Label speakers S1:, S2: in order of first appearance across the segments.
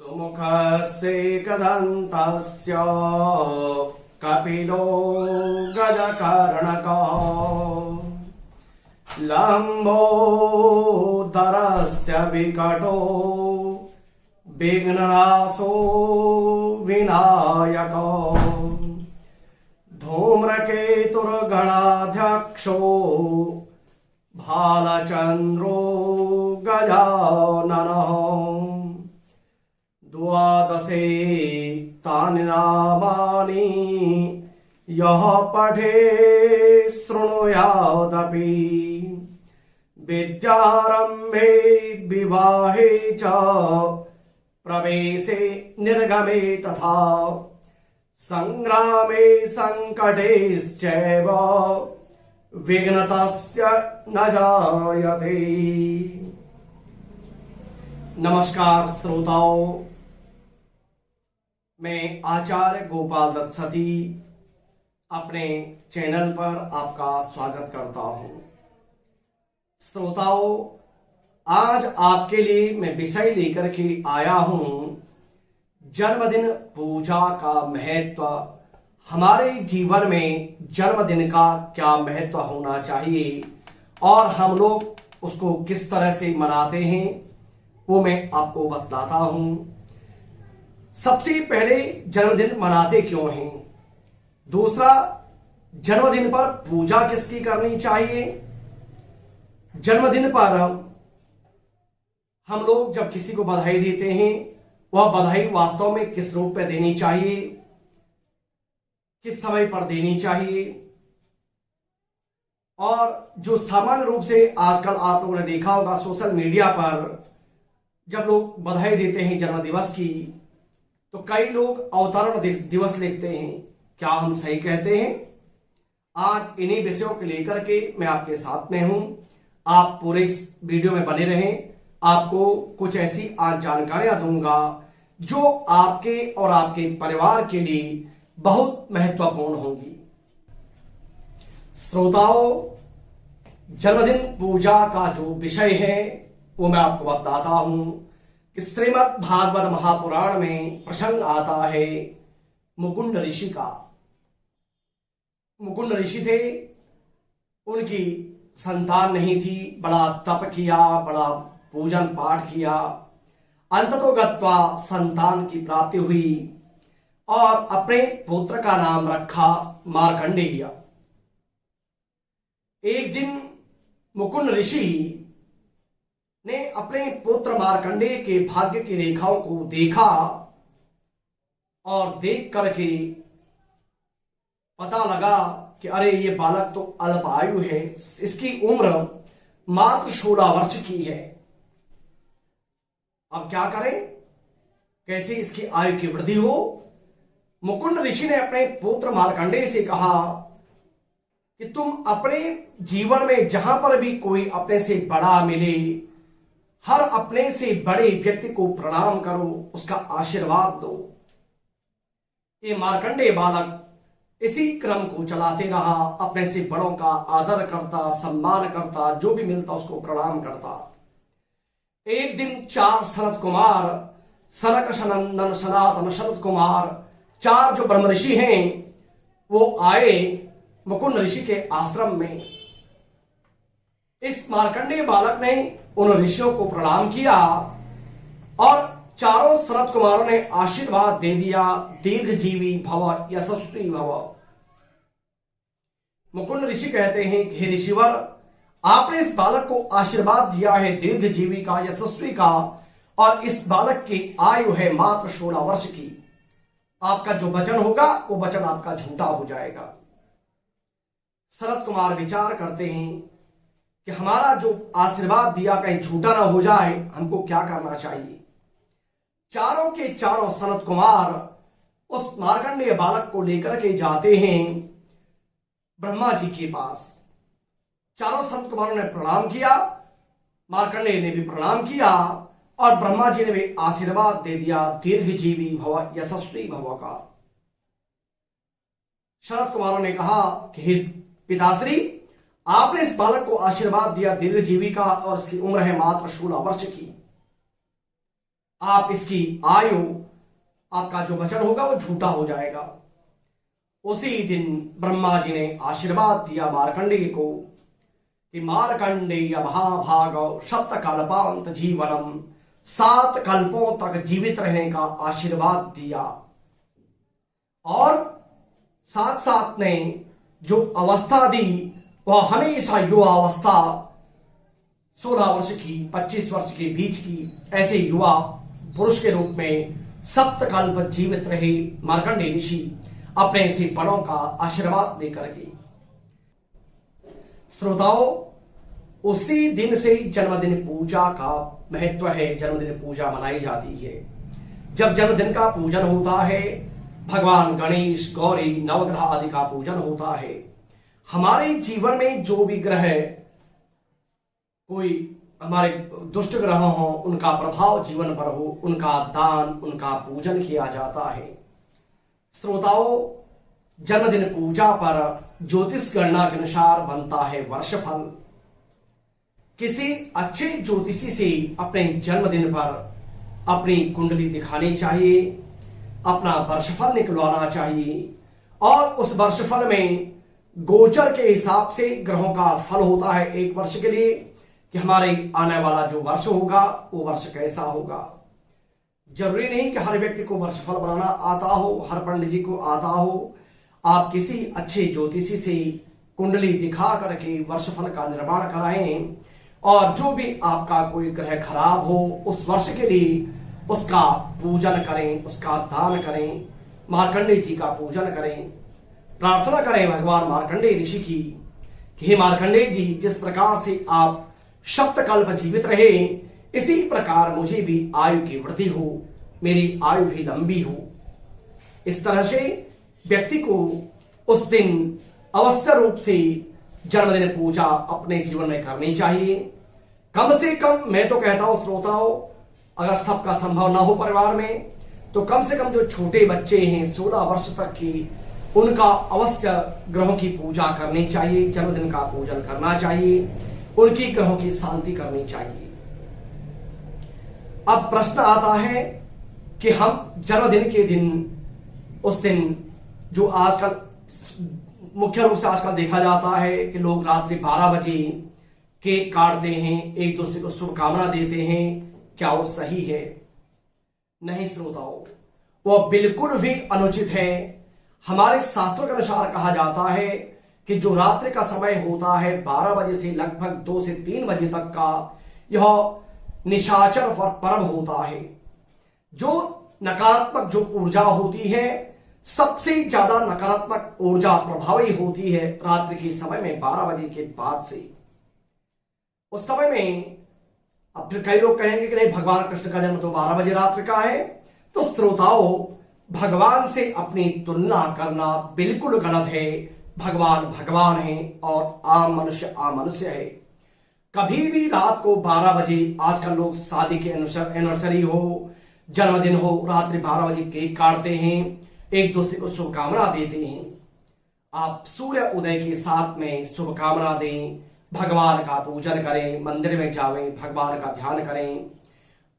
S1: सुमुखस्येकदन्तस्य कपिलो गजकर्णकः लम्बोदरस्य विकटो विघ्ननाशो विनायको धूम्रकेतुर्गणाध्यक्षो भालचन्द्रो गजाननः द्वादशे तानि नामानि यः पठे शृणुयादपि विद्यारम्भे विवाहे च प्रवेशे निर्गमे तथा संग्रामे संकटेश्चैव विघ्नतस्य न जायते। नमस्कार श्रोताओं, मैं आचार्य गोपाल दत्त सती अपने चैनल पर आपका स्वागत करता हूं। श्रोताओं, आज आपके लिए मैं विषय लेकर के आया हूं जन्मदिन पूजा का महत्व। हमारे जीवन में जन्मदिन का क्या महत्व होना चाहिए और हम लोग उसको किस तरह से मनाते हैं वो मैं आपको बतलाता हूं। सबसे पहले जन्मदिन मनाते क्यों हैं, दूसरा जन्मदिन पर पूजा किसकी करनी चाहिए, जन्मदिन पर हम लोग जब किसी को बधाई देते हैं वह बधाई वास्तव में किस रूप में देनी चाहिए, किस समय पर देनी चाहिए। और जो सामान्य रूप से आजकल आप लोगों ने देखा होगा सोशल मीडिया पर जब लोग बधाई देते हैं जन्म दिवस की तो कई लोग अवतरण दिवस लिखते हैं। क्या हम सही कहते हैं? आज इन्हीं विषयों को लेकर के मैं आपके साथ में हूं। आप पूरे इस वीडियो में बने रहें। आपको कुछ ऐसी आज जानकारियां दूंगा जो आपके और आपके परिवार के लिए बहुत महत्वपूर्ण होंगी। श्रोताओं, जन्मदिन पूजा का जो विषय है वो मैं आपको बताता हूं कि श्रीमद् भागवत महापुराण में प्रसंग आता है मुकुंद ऋषि का। मुकुंद ऋषि थे, उनकी संतान नहीं थी, बड़ा तप किया, बड़ा पूजन पाठ किया, अंततोगत्वा संतान की प्राप्ति हुई और अपने पुत्र का नाम रखा मार्कंडेय। एक दिन मुकुंद ऋषि ने अपने पुत्र मार्कंडेय के भाग्य की रेखाओं को देखा और देख करके पता लगा कि अरे ये बालक तो अल्प आयु है, इसकी उम्र मात्र 16 वर्ष की है। अब क्या करें, कैसे इसकी आयु की वृद्धि हो। मुकुंद ऋषि ने अपने पुत्र मार्कंडेय से कहा कि तुम अपने जीवन में जहां पर भी कोई अपने से बड़ा मिले, हर अपने से बड़े व्यक्ति को प्रणाम करो, उसका आशीर्वाद दो। ये मार्कंडेय बालक इसी क्रम को चलाते रहा, अपने से बड़ों का आदर करता, सम्मान करता, जो भी मिलता उसको प्रणाम करता। एक दिन 4 सनत कुमार, सनक सनंदन सनातन शरद कुमार, 4 जो ब्रह्म ऋषि हैं वो आए मुकुंद ऋषि के आश्रम में। इस मार्कंडेय बालक ने उन ऋषियों को प्रणाम किया और चारों सनत कुमारों ने आशीर्वाद दे दिया, दीर्घजीवी भव, यशस्वी भव। मुकुंद ऋषि कहते हैं कि हे ऋषिवर, आपने इस बालक को आशीर्वाद दिया है दीर्घजीवी का, यशस्वी का, और इस बालक की आयु है मात्र 16 वर्ष की। आपका जो वचन होगा वो वचन आपका झूठा हो जाएगा। सनत कुमार विचार करते हैं कि हमारा जो आशीर्वाद दिया कहीं झूठा ना हो जाए, हमको क्या करना चाहिए। चारों के चारों सनत कुमार उस मार्कंडेय बालक को लेकर के जाते हैं ब्रह्मा जी के पास। चारों संत कुमारों ने प्रणाम किया, मार्कंडेय ने भी प्रणाम किया और ब्रह्मा जी ने भी आशीर्वाद दे दिया दीर्घजीवी भव, यशस्वी भव का। शरद कुमारों ने कहा कि हे पिताश्री, आपने इस बालक को आशीर्वाद दिया दीर्घजीवी का और इसकी उम्र है मात्र 16 वर्ष की। आप इसकी आयु, आपका जो वचन होगा वो झूठा हो जाएगा। उसी दिन ब्रह्मा जी ने आशीर्वाद दिया मार्कंडेय को कि मार्कंडेय महाभागव सप्तकल्पांत जीवनम, 7 कल्पों तक जीवित रहने का आशीर्वाद दिया। और साथ साथ ने जो अवस्था दी वह हमेशा युवा अवस्था, 16 वर्ष की 25 वर्ष के बीच की ऐसे युवा पुरुष के रूप में सप्तकल्प जीवित रहे मार्कंडेय ऋषि अपने से बड़ों का आशीर्वाद लेकर के। श्रोताओं, उसी दिन से जन्मदिन पूजा का महत्व है। जन्मदिन पूजा मनाई जाती है। जब जन्मदिन का पूजन होता है, भगवान गणेश, गौरी, नवग्रह आदि का पूजन होता है। हमारे जीवन में जो भी ग्रह, कोई हमारे दुष्ट ग्रह हो, उनका प्रभाव जीवन पर हो, उनका दान, उनका पूजन किया जाता है। श्रोताओं, जन्मदिन पूजा पर ज्योतिष गणना के अनुसार बनता है वर्षफल। किसी अच्छे ज्योतिषी से अपने जन्मदिन पर अपनी कुंडली दिखानी चाहिए, अपना वर्षफल निकलवाना चाहिए। और उस वर्षफल में गोचर के हिसाब से ग्रहों का फल होता है एक वर्ष के लिए, कि हमारे आने वाला जो वर्ष होगा वो वर्ष कैसा होगा। जरूरी नहीं कि हर व्यक्ति को वर्षफल बनाना आता हो, हर पंडित जी को आता हो। आप किसी अच्छे ज्योतिषी से कुंडली दिखा करके वर्षफल का निर्माण कराएं, और जो भी आपका कोई ग्रह खराब हो उस वर्ष के लिए उसका पूजन करें, उसका दान करें, मार्कंडेय जी का पूजन करें, प्रार्थना करें भगवान मार्कंडेय ऋषि की कि हे मार्कंडेय जी, जिस प्रकार से आप सप्तकल्प जीवित रहे, इसी प्रकार मुझे भी आयु की वृद्धि हो, मेरी आयु भी लंबी हो। इस तरह से व्यक्ति को उस दिन अवश्य रूप से जन्मदिन पूजा अपने जीवन में करनी चाहिए। कम से कम मैं तो कहता हूं श्रोताओं, अगर सबका संभव ना हो परिवार में, तो कम से कम जो छोटे बच्चे हैं 16 वर्ष तक के, उनका अवश्य ग्रहों की पूजा करनी चाहिए, जन्मदिन का पूजन करना चाहिए, उनकी ग्रहों की शांति करनी चाहिए। अब प्रश्न आता है कि हम जन्मदिन के दिन, उस दिन जो आजकल मुख्य रूप से आजकल देखा जाता है कि लोग रात्रि 12 बजे केक काटते हैं, एक दूसरे को शुभकामना देते हैं, क्या वो सही है? नहीं श्रोताओं, वह बिल्कुल भी अनुचित है। हमारे शास्त्रों के अनुसार कहा जाता है कि जो रात्रि का समय होता है 12 बजे से लगभग 2 से 3 बजे तक का, यह निशाचर और पर्व होता है। जो नकारात्मक जो ऊर्जा होती है, सबसे ज्यादा नकारात्मक ऊर्जा प्रभावी होती है रात्रि के समय में 12 बजे के बाद से। उस समय में अब फिर कई लोग कहेंगे कि नहीं, भगवान कृष्ण का जन्म तो 12 बजे रात्रि का है। तो श्रोताओं, भगवान से अपनी तुलना करना बिल्कुल गलत है। भगवान भगवान है और आम मनुष्य है। कभी भी रात को 12 बजे, आजकल लोग शादी के एनिवर्सरी हो, जन्मदिन हो, रात्रि 12 बजे केक काटते हैं, एक दूसरे को शुभकामना देते हैं। आप सूर्य उदय के साथ में शुभकामना दें, भगवान का पूजन करें, मंदिर में जावें, भगवान का ध्यान करें,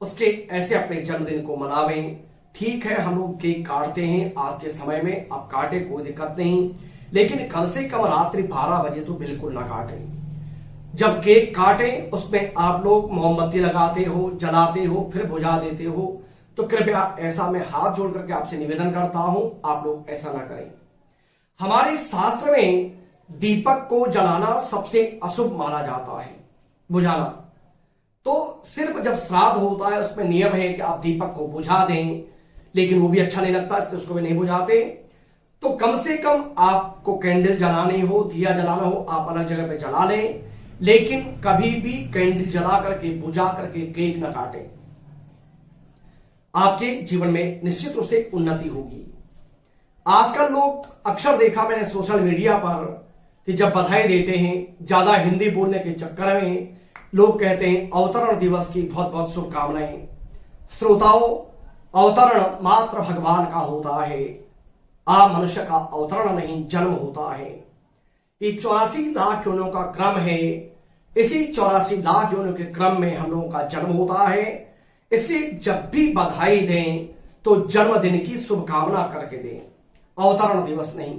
S1: उसके ऐसे अपने जन्मदिन को मनावें। ठीक है, हम लोग केक काटते हैं आज के समय में, आप काटे, कोई दिक्कत नहीं, लेकिन कम से कम रात्रि 12 बजे तो बिल्कुल ना काटें। जब केक काटें उसमें आप लोग मोमबत्ती लगाते हो, जलाते हो, फिर बुझा देते हो, तो कृपया ऐसा मैं हाथ जोड़ करके आपसे निवेदन करता हूं, आप लोग ऐसा ना करें। हमारे शास्त्र में दीपक को जलाना सबसे अशुभ माना जाता है, बुझाना। तो सिर्फ जब श्राद्ध होता है उसमें नियम है कि आप दीपक को बुझा दें, लेकिन वो भी अच्छा नहीं लगता, इसलिए उसको भी नहीं बुझाते। तो कम से कम आपको कैंडल जलानी हो, दिया जलाना हो, आप अलग जगह पे जला लें, लेकिन कभी भी कैंडल जला करके, बुझा करके केक न काटें। आपके जीवन में निश्चित रूप से उन्नति होगी। आजकल लोग अक्सर देखा मैंने सोशल मीडिया पर कि जब बधाई देते हैं, ज्यादा हिंदी बोलने के चक्कर में लोग कहते हैं अवतरण दिवस की बहुत बहुत शुभकामनाएं। श्रोताओं, अवतरण मात्र भगवान का होता है, आम मनुष्य का अवतरण नहीं, जन्म होता है। ये 84 लाख योनियों का क्रम है। इसी 84 लाख योनियों के क्रम में हम लोगों का जन्म होता है। इसलिए जब भी बधाई दें तो जन्मदिन की शुभकामना करके दें, अवतरण दिवस नहीं।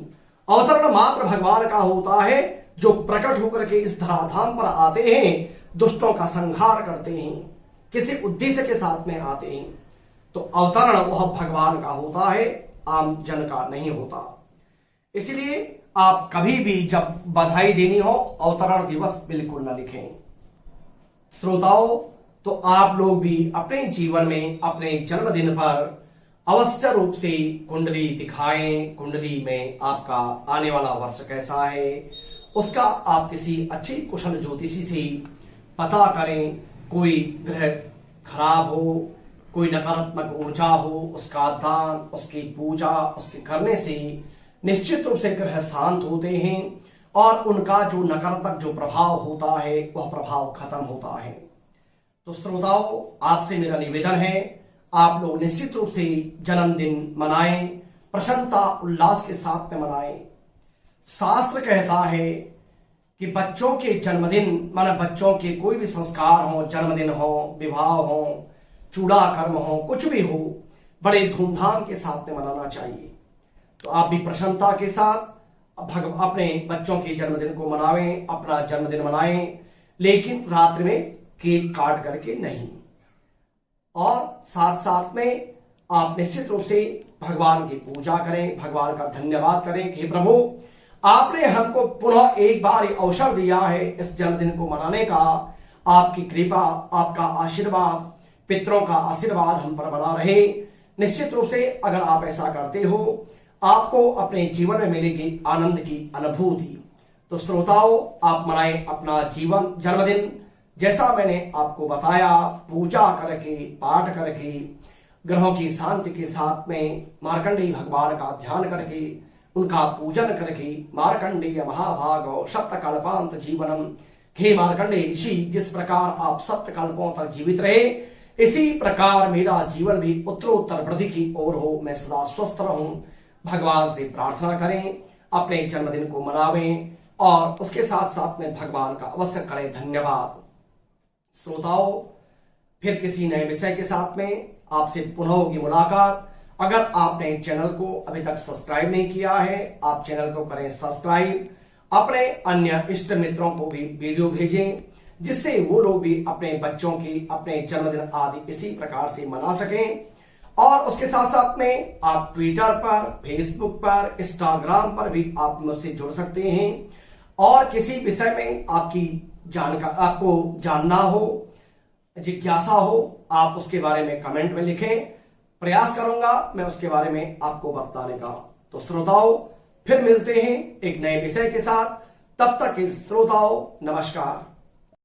S1: अवतरण मात्र भगवान का होता है जो प्रकट होकर के इस धराधाम पर आते हैं, दुष्टों का संहार करते हैं, किसी उद्देश्य के साथ में आते हैं। तो अवतरण वह भगवान का होता है, आम जन का नहीं होता। इसलिए आप कभी भी जब बधाई देनी हो अवतरण दिवस बिल्कुल न लिखें। श्रोताओं, तो आप लोग भी अपने जीवन में अपने जन्मदिन पर अवश्य रूप से कुंडली दिखाएं। कुंडली में आपका आने वाला वर्ष कैसा है उसका आप किसी अच्छी कुशल ज्योतिषी से पता करें। कोई ग्रह खराब हो, कोई नकारात्मक ऊर्जा हो, उसका दान, उसकी पूजा, उसके करने से निश्चित रूप से ग्रह शांत होते हैं और उनका जो नकारात्मक जो प्रभाव होता है वह प्रभाव खत्म होता है। तो श्रोताओं, आपसे मेरा निवेदन है, आप लोग निश्चित रूप से जन्मदिन मनाएं, प्रसन्नता उल्लास के साथ में मनाएं। शास्त्र कहता है कि बच्चों के जन्मदिन माने बच्चों के कोई भी संस्कार हो, जन्मदिन हो, विवाह हो, चूड़ा कर्म हो, कुछ भी हो, बड़े धूमधाम के साथ में मनाना चाहिए। तो आप भी प्रसन्नता के साथ अपने बच्चों के जन्मदिन को मनावें, अपना जन्मदिन मनाएं, लेकिन रात्रि में केक काट करके नहीं। और साथ साथ में आप निश्चित रूप से भगवान की पूजा करें, भगवान का धन्यवाद करें कि प्रभु आपने हमको पुनः एक बार अवसर दिया है इस जन्मदिन को मनाने का। आपकी कृपा, आपका आशीर्वाद, पितरों का आशीर्वाद हम पर बना रहे। निश्चित रूप से अगर आप ऐसा करते हो आपको अपने जीवन में मिलेगी आनंद की अनुभूति। तो श्रोताओं, आप मनाएं अपना जीवन जन्मदिन जैसा मैंने आपको बताया, पूजा करके, पाठ करके, ग्रहों की शांति के साथ में मार्कंडेय भगवान का ध्यान करके, उनका पूजन करके, मार्कंडेय महाभागो सप्तकल्पांत जीवनम, हे मार्कंडेय ऋषि, जिस प्रकार आप सप्तकल्पों तक जीवित रहे इसी प्रकार मेरा जीवन भी उत्तरोत्तर वृद्धि की ओर हो, मैं सदा स्वस्थ रहूं। भगवान से प्रार्थना करें, अपने जन्मदिन को मनावें और उसके साथ साथ में भगवान का अवश्य करें धन्यवाद। श्रोताओं, फिर किसी नए विषय के साथ में आपसे पुनः होगी मुलाकात। अगर आपने चैनल को अभी तक सब्सक्राइब नहीं किया है, आप चैनल को करें सब्सक्राइब, अपने अन्य इष्ट मित्रों को भी वीडियो भेजें जिससे वो लोग भी अपने बच्चों की अपने जन्मदिन आदि इसी प्रकार से मना सकें। और उसके साथ साथ में आप ट्विटर पर, फेसबुक पर, इंस्टाग्राम पर भी आप मुझसे जुड़ सकते हैं और किसी विषय में आपको जानना हो, जिज्ञासा हो, आप उसके बारे में कमेंट में लिखें। प्रयास करूंगा मैं उसके बारे में आपको बताने का। तो श्रोताओं, फिर मिलते हैं एक नए विषय के साथ। तब तक के श्रोताओं, नमस्कार।